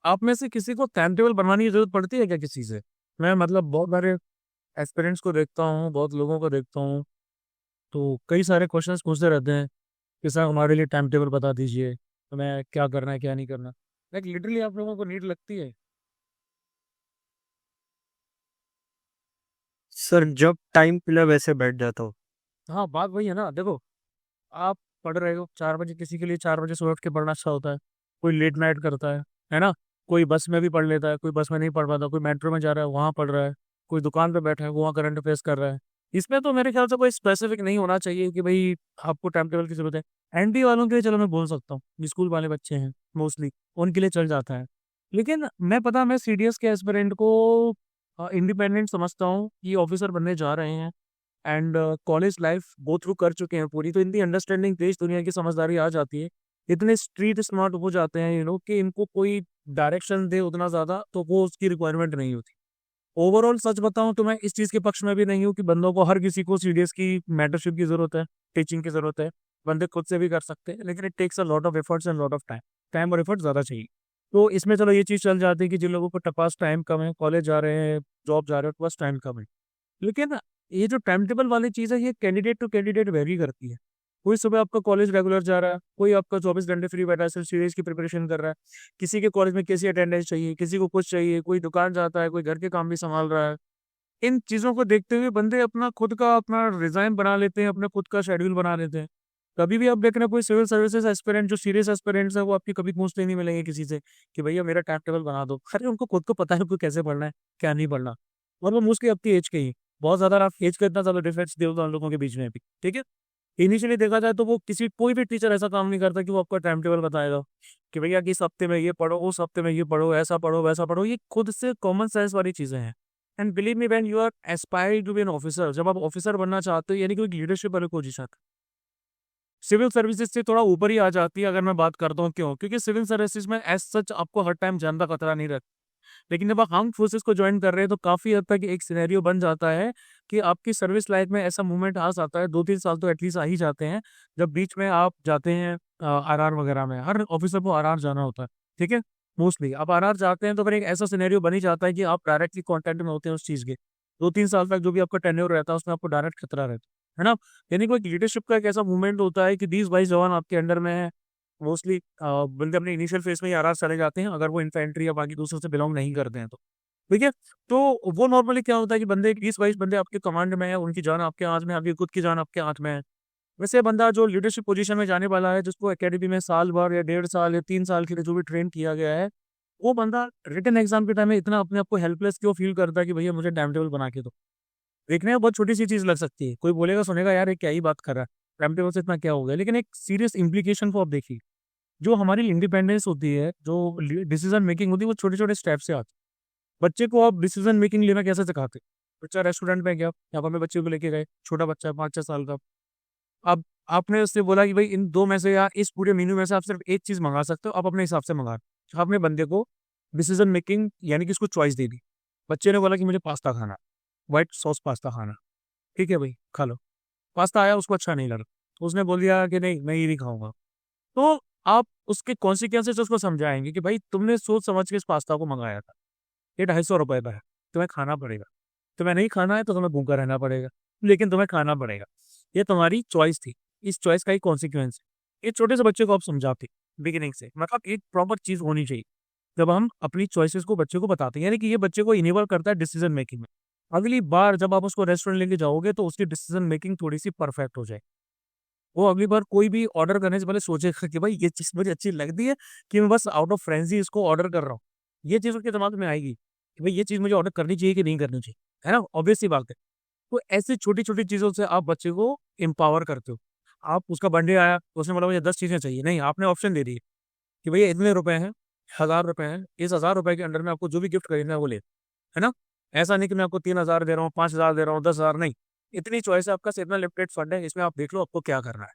आप में से किसी को टाइम टेबल बनवाने की जरूरत पड़ती है क्या किसी से? मैं मतलब बहुत सारे एस्पिरेंट्स को देखता हूँ, बहुत लोगों को देखता हूँ, तो कई सारे क्वेश्चंस पूछते रहते हैं कि सर हमारे लिए टाइम टेबल बता दीजिए, हमें क्या करना है क्या नहीं करना। लाइक लिटरली आप लोगों को नीड लगती है? सर जब टाइम मिला वैसे बैठ जाता हूँ। हाँ, बात वही है ना। देखो, आप पढ़ रहे हो 4 बजे, किसी के लिए 4 बजे सुबह उठ के पढ़ना अच्छा होता है, कोई लेट नाइट करता है ना। कोई बस में भी पढ़ लेता है, कोई बस में नहीं पढ़ पाता, कोई मेट्रो में जा रहा है वहाँ पढ़ रहा है, कोई दुकान पे बैठा है वहाँ करंट अफेयर्स कर रहा है। इसमें तो मेरे ख्याल से कोई स्पेसिफिक नहीं होना चाहिए कि भाई आपको टाइम टेबल की जरूरत है। एनटी वालों के लिए चलो मैं बोल सकता हूँ, स्कूल वाले बच्चे हैं मोस्टली, उनके लिए चल जाता है। लेकिन मैं सीडीएस के एस्पिरेंट को इंडिपेंडेंट समझता हूँ, ये ऑफिसर बनने जा रहे हैं and college life go through कर चुके हैं पूरी, तो इनकी अंडरस्टैंडिंग तेज दुनिया की समझदारी आ जाती है। इतने स्ट्रीट स्मार्ट हो जाते हैं कि इनको कोई डायरेक्शन दे उतना ज्यादा तो वो उसकी रिक्वायरमेंट नहीं होती। ओवरऑल सच बताऊं तो मैं इस चीज के पक्ष में भी नहीं हूँ कि बंदों को, हर किसी को सीडीएस की मेंटरशिप की जरूरत है, टीचिंग की जरूरत है। बंदे खुद से भी कर सकते हैं, लेकिन it takes a lot of efforts and lot of time. Time और एफर्ट ज्यादा चाहिए। तो इसमें चलो ये चीज चल जाती है कि जिन लोगों को पास टाइम कम है, कॉलेज जा रहे हैं, जॉब जा रहे हैं, तो बस टाइम कम है। लेकिन ये जो टाइम टेबल वाली चीज है, ये कैंडिडेट टू कैंडिडेट वेरी करती है। कोई सुबह आपका कॉलेज रेगुलर जा रहा है, कोई आपका 24 घंटे फ्री बैठा है, सिर्फ सीरीज की प्रिपरेशन कर रहा है। किसी के कॉलेज में कैसी अटेंडेंस चाहिए, किसी को कुछ चाहिए, कोई दुकान जाता है, कोई घर के काम भी संभाल रहा है। इन चीजों को देखते हुए बंदे अपना खुद का अपना रिजाइन बना लेते हैं, अपने खुद का शेड्यूल बना लेते हैं। कभी भी आप देख रहे हैं कोई सिविल सर्विसेज एस्पिरेंट जो सीरियस एस्पिरेंट्स है, वो आपकी कभी पूछते नहीं मिलेंगे किसी से कि भैया मेरा टाइम टेबल बना दो। अरे उनको खुद को पता है उनको कैसे पढ़ना है, क्या नहीं पढ़ना। और वो मोस्टली अपनी एज के ही, बहुत ज्यादा आप एज का इतना ज्यादा डिफरेंस दे दो उन लोगों के बीच में भी, ठीक है। इनिशियली देखा जाए तो वो किसी, कोई भी टीचर ऐसा काम नहीं करता कि वो आपका टाइम टेबल बताएगा कि भैया कि इस हफ्ते में ये पढ़ो, उस हफ्ते में ये पढ़ो, ऐसा पढ़ो वैसा पढ़ो। ये खुद से कॉमन सेंस वाली चीजें हैं। And believe me, when you are aspiring to be an officer, जब आप ऑफिसर बनना चाहते हो, यानी कि एक लीडरशिप वाले पोजीशन, सिविल सर्विसेज से थोड़ा ऊपर ही आ जाती है। अगर मैं बात करता हूँ क्यों, क्योंकि सिविल सर्विसेज में एज सच आपको हर टाइम जान का खतरा नहीं रहता। लेकिन जब आप आर्म फोर्सेस को ज्वाइन कर रहे हैं तो काफी हद तक एक सिनेरियो बन जाता है कि आपकी सर्विस लाइफ में ऐसा मूवमेंट आ जाता है, 2-3 साल तो एटलीस्ट आ ही जाते हैं, जब बीच में आप जाते हैं आरआर वगैरह में। हर ऑफिसर को आरआर जाना होता है, ठीक है। मोस्टली आप आरआर जाते हैं तो फिर एक ऐसा सिनेरियो बन ही जाता है कि आप डायरेक्टली कॉन्टेक्ट में होते हैं उस चीज के। 2-3 साल तक जो भी आपका टेन्योर रहता है उसमें आपको डायरेक्ट खतरा रहता है ना। यानी कोई लीडरशिप का एक ऐसा मूवमेंट होता है कि 20-22 जवान आपके अंडर में है। मोस्टली बंदे अपने इनिशियल फेज में ही आरआर चले जाते हैं, अगर वो इन्फेंट्री या बाकी दूसरों से बिलोंग नहीं करते हैं तो, ठीक है। तो वो नॉर्मली क्या होता है कि बंदे 20-22 बंदे आपके कमांड में है, उनकी जान आपके हाथ में है, आपकी खुद की जान आपके हाथ में है। वैसे बंदा जो लीडरशिप पोजीशन में जाने वाला है, जिसको एकेडमी में साल भर या 1.5 साल या 3 साल के लिए जो भी ट्रेन किया गया है, वो बंदा रिटन एग्जाम के टाइम में इतना अपने आप को हेल्पलेस क्यों फील करता है कि भैया मुझे टाइम टेबल बना के दो। देखने में बहुत छोटी सी चीज लग सकती है, कोई बोलेगा सुनेगा यार ये क्या ही बात कर रहा है, टाइम टेबल से इतना क्या हो गया, लेकिन एक सीरियस इंप्लीकेशन को आप देखिए। जो हमारी इंडिपेंडेंस होती है, जो डिसीजन मेकिंग होती है, वो छोटे छोटे स्टेप से आती है। बच्चे को आप डिसीजन मेकिंग लेना कैसे सिखाते? बच्चा रेस्टोरेंट में गया, यहाँ पर मैं बच्चे को लेके गए, छोटा बच्चा है 5-6 साल का। अब आपने उससे बोला कि भाई इन दो में से या इस पूरे मेन्यू में से आप सिर्फ एक चीज मंगा सकते हो, आप अपने हिसाब से मंगा। आपने बंदे को डिसीजन मेकिंग यानी कि उसको चॉइस दे दी। बच्चे ने बोला कि मुझे पास्ता खाना, व्हाइट सॉस पास्ता खाना। ठीक है भाई, खा लो। पास्ता आया, उसको अच्छा नहीं लगा, तो उसने बोल दिया कि नहीं मैं ये नहीं खाऊंगा। तो आप उसके कॉन्सिक्वेंसेस उसको समझाएंगे कि भाई तुमने सोच समझ के इस पास्ता को मंगाया था, ये 250 रुपए का है, तुम्हें खाना पड़ेगा। तुम्हें नहीं खाना है तो तुम्हें भूखा रहना पड़ेगा, लेकिन तुम्हें खाना पड़ेगा। ये तुम्हारी चॉइस थी, इस चॉइस का ही कॉन्सिक्वेंस है। ये छोटे से बच्चे को आप समझाते बिगिनिंग से, मतलब एक प्रॉपर चीज होनी चाहिए जब हम अपनी चॉइसेस को बच्चे को बताते हैं, यानी कि ये बच्चे को इनेबल करता है डिसीजन मेकिंग में। अगली बार जब आप उसको रेस्टोरेंट लेके जाओगे तो उसकी डिसीजन मेकिंग थोड़ी सी परफेक्ट हो जाए। वो अगली बार कोई भी ऑर्डर करने से पहले सोचेगा कि भाई ये चीज मुझे अच्छी लगती है कि मैं बस आउट ऑफ फ्रेंजी इसको ऑर्डर कर रहा हूँ। ये चीज उसके दिमाग में आएगी कि भाई ये चीज मुझे ऑर्डर करनी चाहिए कि नहीं करनी चाहिए, है ना, ऑब्वियस सी बात है। तो ऐसी छोटी छोटी चीजों से आप बच्चे को एम्पावर करते हो। आप उसका बर्थडे आया तो उसने बोला मुझे 10 चीजें चाहिए, नहीं आपने ऑप्शन दे दी कि भैया इतने रुपए हैं, 1000 रुपए हैं, इस 1000 रुपए के अंडर में आपको जो भी गिफ्ट खरीदना है वो ले, है ना। ऐसा नहीं कि मैं आपको 3000 दे रहा हूँ, 5000 दे रहा हूँ, 10,000 नहीं। इतनी चॉइस है, आपका इतना लिमिटेड फंड है, इसमें आप देख लो आपको क्या करना है।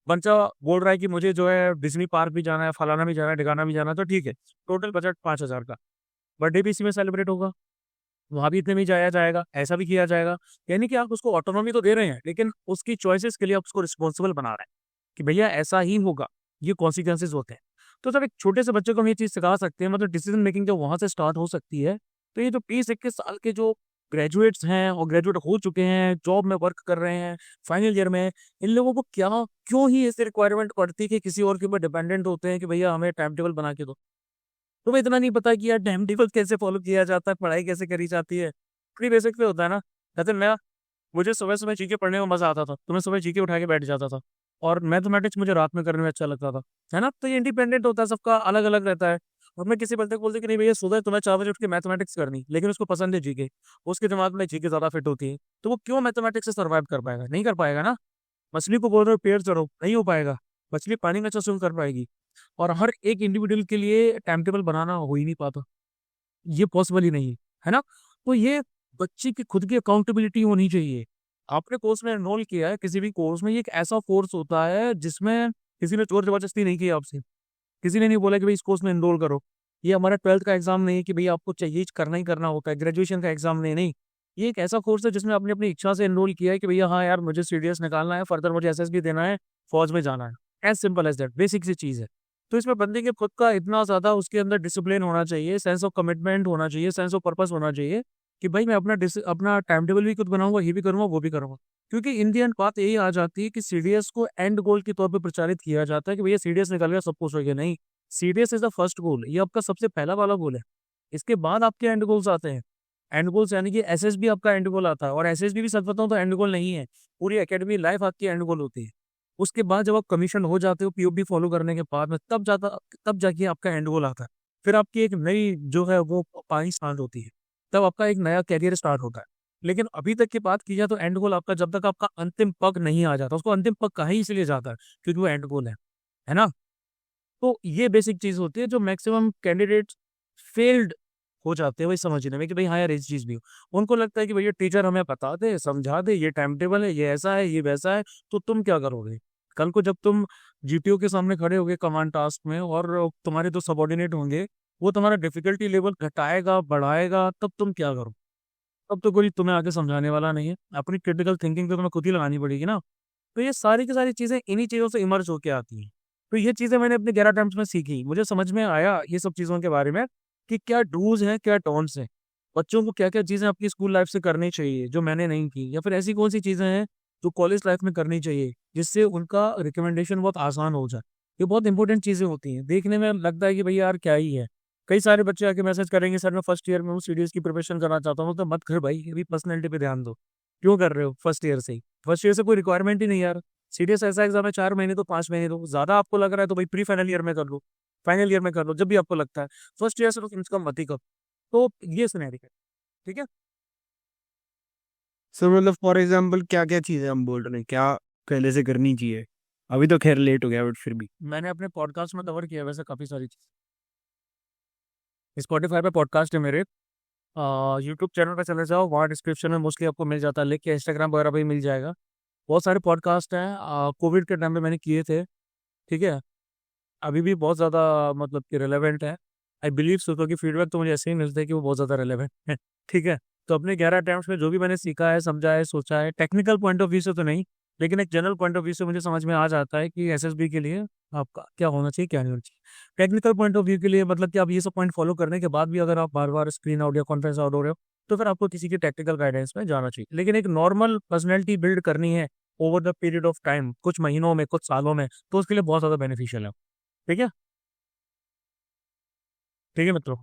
बच्चा बोल रहा है कि मुझे जो है डिज्नी पार्क भी जाना है, फलाना भी जाना है, ठिकाना भी जाना है, तो ठीक है, टोटल बजट 5000 का। बर्थडे भी इसी में सेलिब्रेट होगा, वहां भी इतने में ही जाया जाएगा, ऐसा भी किया जाएगा। यानी कि आप उसको ऑटोनॉमी तो दे रहे हैं, लेकिन उसकी चॉइसेस के लिए आप उसको रिस्पॉन्सिबल बना रहे हैं कि भैया ऐसा ही होगा, ये कॉन्सिक्वेंसेज होते हैं। तो जब एक छोटे से बच्चे को हम ये चीज़ सिखा सकते हैं, मतलब डिसीजन मेकिंग जब वहाँ से स्टार्ट हो सकती है, तो ये जो 20-21 साल के जो ग्रेजुएट्स हैं और ग्रेजुएट हो चुके हैं, जॉब में वर्क कर रहे हैं, फाइनल ईयर में हैं, इन लोगों को क्या क्यों ही ऐसी रिक्वायरमेंट पड़ती है कि किसी और के ऊपर डिपेंडेंट होते हैं कि भैया हमें टाइम टेबल बना के दो। तुम्हें इतना नहीं पता कि यार टाइम टेबल कैसे फॉलो किया जाता है, पढ़ाई कैसे करी जाती है। प्री बेसिक पे होता है ना। जैसे मुझे सुबह-सुबह जीके पढ़ने में मज़ा आता था, तो मैं सुबह जीके उठा के बैठ जाता था और मैथमेटिक्स मुझे रात में करने में अच्छा लगता था, है ना? तो ये इंडिपेंडेंट होता है, सबका अलग-अलग रहता है। और मैं किसी बंदे को बोलती कि नहीं भैया सुबह तुम्हें 4 बजे उठ के मैथमेटिक्स करनी, लेकिन उसको पसंद है जीके, उसके दिमाग में जीके ज़्यादा फिट होती है, तो वो क्यों मैथमेटिक्स से सर्वाइव कर पाएगा? नहीं कर पाएगा ना। मछली को बोल रहे हो पेड़ चढ़ो, नहीं हो पाएगा। मछली पानी में अच्छा स्विम कर पाएगी और हर एक इंडिविजुअल के लिए टाइम टेबल बनाना हो ही नहीं पाता। ये पॉसिबल ही नहीं है, है ना? तो ये बच्चे की खुद की अकाउंटेबिलिटी होनी चाहिए। आपने कोर्स में एनरोल किया है, किसी भी कोर्स में, ये एक ऐसा कोर्स होता है जिसमें किसी ने ज़ोर-ज़बरदस्ती नहीं की आपसे। किसी ने नहीं बोला कि भई इस कोर्स में एनरोल करो। ये हमारा 12th का एग्ज़ाम नहीं है कि भई आपको चाहिए करना ही करना होता है, ग्रेजुएशन का एग्ज़ाम नहीं। ये एक ऐसा कोर्स है जिसमें आपने अपनी इच्छा से एनरोल किया है कि भैया हाँ यार मुझे सीडीएस निकालना है, फर्दर मुझे एसएसबी देना है, फौज में जाना है। As simple as that, basic सी चीज़ है। तो इसमें बंदे के खुद का इतना ज़्यादा उसके अंदर डिसिप्लिन होना चाहिए, सेंस ऑफ कमिटमेंट होना चाहिए, सेंस ऑफ पर्पस होना चाहिए कि भाई मैं अपना टाइम टेबल भी खुद बनाऊँगा, ये भी करूँगा, वो भी करूँगा। क्योंकि इन द एंड बात यही आ जाती है कि सीडीएस को एंड गोल के तौर पे प्रचारित किया जाता है कि भैया सीडीएस निकल गया सब कुछ हो गया, नहीं। CDS is the first goal, ये आपका सबसे पहला वाला गोल है। इसके बाद आपके एंड गोल्स आते हैं। एंड गोल्स यानी कि एसएसबी आपका एंड गोल आता है और एसएसबी भी सच बताऊँ तो एंड गोल नहीं है। पूरी एकेडमी लाइफ आपकी एंड गोल होती है। उसके बाद जब आप कमीशन हो जाते हो पीओपी फॉलो करने के बाद में तब जाके आपका एंड गोल आता है। फिर आपकी एक नई जो है वो पानी स्टार्ट होती है। तब आपका एक नया करियर स्टार्ट होता है। लेकिन अभी तक की बात की जाए तो एंड गोल आपका जब तक आपका अंतिम पग नहीं आ जाता, उसको अंतिम पग कहा ही इसलिए जाता है क्योंकि वो एंड गोल है। है ना? तो ये बेसिक चीज़ होती है जो मैक्सिमम कैंडिडेट्स फेल्ड हो जाते हैं वही समझने में कि भाई हाँ यार इस चीज़ भी हो। उनको लगता है कि भैया टीचर हमें बता दे, समझा दे, ये टाइम टेबल है, ये ऐसा है, ये वैसा है, तो तुम क्या करोगे? कल को जब तुम जीटीओ के सामने खड़े होगे कमांड टास्क में और तुम्हारे जो सबॉर्डिनेट होंगे, वो तुम्हारा डिफ़िकल्टी लेवल घटाएगा, बढ़ाएगा, तब तुम क्या करोगे? तब तो कोई तुम्हें आके समझाने वाला नहीं है। अपनी क्रिटिकल थिंकिंग तो तुम्हें खुद ही लगानी पड़ेगी ना। तो ये सारी की सारी चीज़ें इन्हीं चीज़ों से इमर्ज होके आती हैं। तो ये चीज़ें मैंने अपने 11 अटेम्प्ट्स में सीखी। मुझे समझ में आया ये सब चीज़ों के बारे में कि क्या डूज़ हैं, क्या डोंट्स हैं। बच्चों को क्या-क्या चीज़ें अपनी स्कूल लाइफ़ से करनी चाहिए, जो मैंने नहीं की या फिर ऐसी कौन-सी चीज़ें हैं, जो कॉलेज लाइफ़ में करनी चाहिए, जिससे उनका रिकमेंडेशन बहुत आसान हो जाए। ये बहुत इंपॉर्टेंट चीज़ें होती हैं। देखने में लगता है कि भई यार क्या ही है। कई सारे बच्चे आके मैसेज करेंगे, "सर मैं फर्स्ट ईयर में हूँ, सीडीएस की प्रिपरेशन करना चाहता हूँ।" तो मत कर भाई, अभी पर्सनैलिटी पे ध्यान दो। क्यों कर रहे हो फर्स्ट ईयर से ही? फर्स्ट ईयर से कोई रिक्वायरमेंट ही नहीं यार। सीडीएस ऐसा एग्ज़ाम है 4 महीने दो 5 महीने दो, ज़्यादा आपको लग रहा है तो भाई प्री फाइनल ईयर में कर लो, फाइनल ईयर में कर लो, जब भी आपको लगता है। फर्स्ट ईयर से तो कम से कम मत ही करो। तो ये सिनेरियो है, ठीक है? सर मतलब फॉर एग्जांपल क्या-क्या चीज़ें हम बोल रहे हैं, क्या पहले से करनी चाहिए? अभी तो खैर लेट हो गया बट फिर भी। मैंने अपने पॉडकास्ट में कवर किया है वैसे काफ़ी सारी चीज़। स्पॉटिफ़ाई पे पॉडकास्ट है मेरे। यूट्यूब चैनल पे चले जाओ, वहाँ डिस्क्रिप्शन में मोस्टली आपको मिल जाता है, लिंक या इंस्टाग्राम वगैरह पे भी मिल जाएगा। बहुत सारे पॉडकास्ट हैं कोविड के टाइम पे मैंने किए थे, ठीक है? अभी भी बहुत ज़्यादा मतलब कि रिलेवेंट है। आई बिलीव सो क्योंकि फीडबैक तो मुझे ऐसे ही मिलता है कि वो बहुत ज़्यादा रिलेवेंट है, ठीक है? तो अपने 11 अटेम्प्ट्स में जो भी मैंने सीखा है, समझा है, सोचा है, टेक्निकल पॉइंट ऑफ व्यू से तो नहीं, लेकिन एक जनरल पॉइंट ऑफ व्यू से मुझे समझ में आ जाता है कि एसएसबी के लिए आपका क्या होना चाहिए, क्या नहीं होना चाहिए। टेक्निकल पॉइंट ऑफ व्यू के लिए मतलब कि आप ये सब पॉइंट फॉलो करने के बाद भी अगर आप बार-बार स्क्रीन आउट या कॉन्फ्रेंस आउट हो रहे हो, तो फिर आपको किसी की टेक्निकल गाइडेंस में जाना चाहिए। लेकिन एक नॉर्मल पर्सनैलिटी बिल्ड करनी है over the period of time, कुछ महीनों में, कुछ सालों में, तो उसके लिए बहुत ज़्यादा बेनिफिशियल है। ठीक है? ठीक है मित्रों।